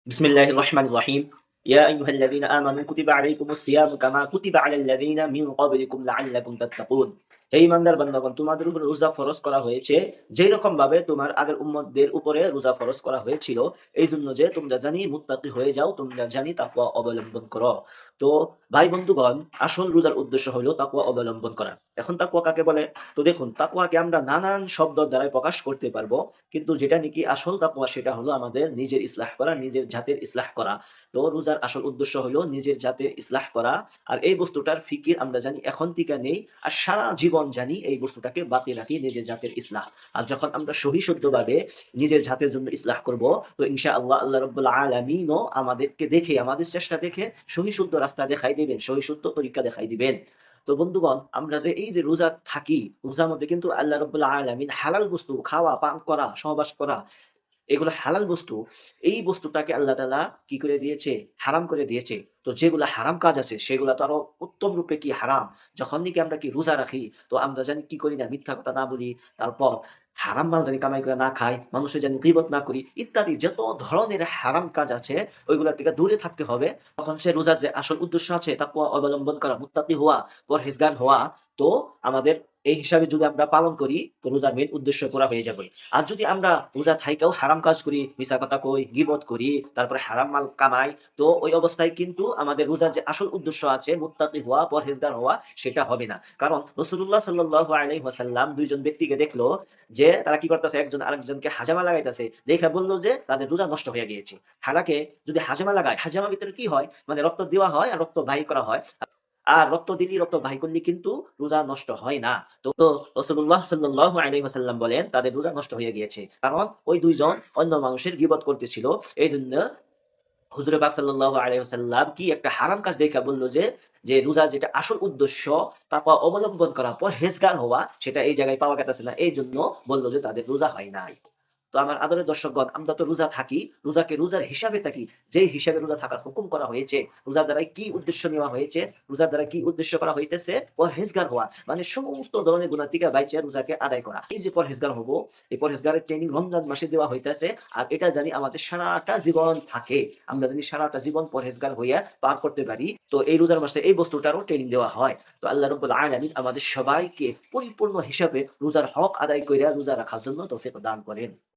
بسم الله الرحمن الرحيم يا أيها الذين آمنوا كتب عليكم الصيام كما كتب على الذين من قبلكم لعلكم تتقون। হে ইমানদার বান্দাগণ, তোমাদের উপর রোজা ফরজ করা হয়েছে যেই রকম ভাবে তোমার আগের উম্মতদের উপরে রোজা ফরজ করা হয়েছিল, এই জন্য যে তোমরা জানি মুত্তাকি হয়ে যাও, তোমরা জানি তাকওয়া অবলম্বন করো। তো ভাই বন্ধুগণ, আসল রোজার উদ্দেশ্য হলো তাকওয়া অবলম্বন করা। এখন তাকওয়া কাকে বলে? তো দেখুন, তাকওয়াকে আমরা নানান শব্দ দ্বারা প্রকাশ করতে পারবো, কিন্তু যেটা নাকি আসল তাকওয়া সেটা হলো আমাদের নিজের ইসলাহ করা, নিজের জাতের ইসলাহ করা। তো রোজার আসল উদ্দেশ্য হলো নিজের জাতের ইসলাহ করা। আর এই বস্তুটার ফিকির আমরা জানি এখন থেকে নেই, আর সারা জীবন জানি এই বস্তুটাকে বাকি রাখি, নিজের জাতের ইসলাহ। আর যখন আমরা সহি শুদ্ধভাবে নিজের জাতের জন্য ইসলাহ করব, তো ইনশাআল্লাহ আল্লাহ রাব্বুল আলামিনও আমাদেরকে দেখে, আমাদের চেষ্টা দেখে সহি শুদ্ধ রাস্তা দেখাই দিবেন, সহি শুদ্ধ তরিকা দেখাই দিবেন। তো বন্ধুগণ, আমরা যে এই যে রোজা থাকি, রোজার মধ্যে কিন্তু আল্লাহ রাব্বুল আলামিন হালাল বস্তু খাওয়া, পান করা, সহবাস করা, এগুলো হালাল বস্তু। এই বস্তুটাকে আল্লাহ তাআলা কি করে দিয়েছে? হারাম করে দিয়েছে। তো যেগুলা হারাম কাজ আছে সেগুলা তো আরো উত্তম রূপে কি হারাম। যখন নাকি আমরা কি রোজা রাখি, তো আমরা জানি কি করি না, মিথ্যা কথা না বলি, তারপর হারাম মাল জানি কামাই করে না খাই, মানুষের জানি গীবত না করি, ইত্যাদি যত ধরনের হারাম কাজ আছে ওইগুলা থেকে দূরে থাকতে হবে। তখন সে রোজার যে আসল উদ্দেশ্য আছে তাকওয়া অবলম্বন করা, মুত্তাকি হওয়া, পরহেজগার হওয়া, তো আমাদের এই হিসাবে যদি আমরা পালন করি, তো রোজার মেইন উদ্দেশ্য পুরা হয়ে যাবে। আর যদি আমরা রোজা থাইকাও হারাম কাজ করি, মিছা কথা কই, গীবত করি, তারপরে হারাম মাল কামাই, তো ওই অবস্থায় কিন্তু আমাদের রোজার যে আসল উদ্দেশ্য আছে মুত্তাকি হওয়া, পরহেজগার হওয়া, সেটা হবে না। কারণ রাসূলুল্লাহ সাল্লাল্লাহু আলাইহি ওয়াসাল্লাম দুইজন ব্যক্তিকে দেখলো যে তারা কি করতেছে, একজন আরেকজনকে হাজামা লাগাইতেছে, দেখে বলল যে তাদের রোজা নষ্ট হয়ে গিয়েছে। হালাকে যদি হাজামা লাগায়, হাজামা ভিতরে কি হয়, মানে রক্ত দেওয়া হয় আর রক্ত বাহির করা হয়। আর রক্ত দিলি, রক্ত বাহির করলে কিন্তু রোজা নষ্ট হয় না। তো রাসূলুল্লাহ সাল্লাল্লাহু আলাইহি ওয়াসাল্লাম বলেন তাদের রোজা নষ্ট হয়ে গিয়েছে। কারণ ওই ২ জন অন্য মানুষের গীবত করতেছিল। এইজন্য হুজুরে পাক সাল্লাল্লাহু আলাইহি ওয়াসাল্লাম কি একটা হারাম কাজ দেইখা বলল যে, রোজার যেটা আসল উদ্দেশ্য তাকওয়া অবলম্বন করা, পরহেজগার হওয়া, সেটা এই জায়গায় পাওয়া গেতেছে না। এইজন্য বলল যে তাদের রোজা হয় নাই। তো আমার আদরের দর্শকগণ, আমরা তো রোজা থাকি, রোজাকে রোজার হিসাবে থাকি, যেই হিসাবে রোজা থাকার হুকুম করা হয়েছে, রোজার দ্বারাই কি উদ্দেশ্য নেওয়া হয়েছে, রোজার দ্বারা কি উদ্দেশ্য করা হইতেছে, পরহেজগার হওয়া, মানে সমস্ত ধরনের গুনাহ থেকে বাইচা রোজাকে আদায় করা। এই যে পরহেজগার হবো, এই পরহেজগারের ট্রেনিং রমজান মাসে দেওয়া হইতেছে। আর এটা জানি আমাদের সারাটা জীবন থাকে, আমরা জানি সারাটা জীবন পরহেজগার হইয়া পার করতে পারি। তো এই রোজার মাসে এই বস্তুটারও ট্রেনিং দেওয়া হয়। তো আল্লাহ রাব্বুল আলামিন আমাদের সবাইকে পরিপূর্ণ হিসাবে রোজার হক আদায় কইরা রোজা রাখার জন্য তৌফিক দান করেন।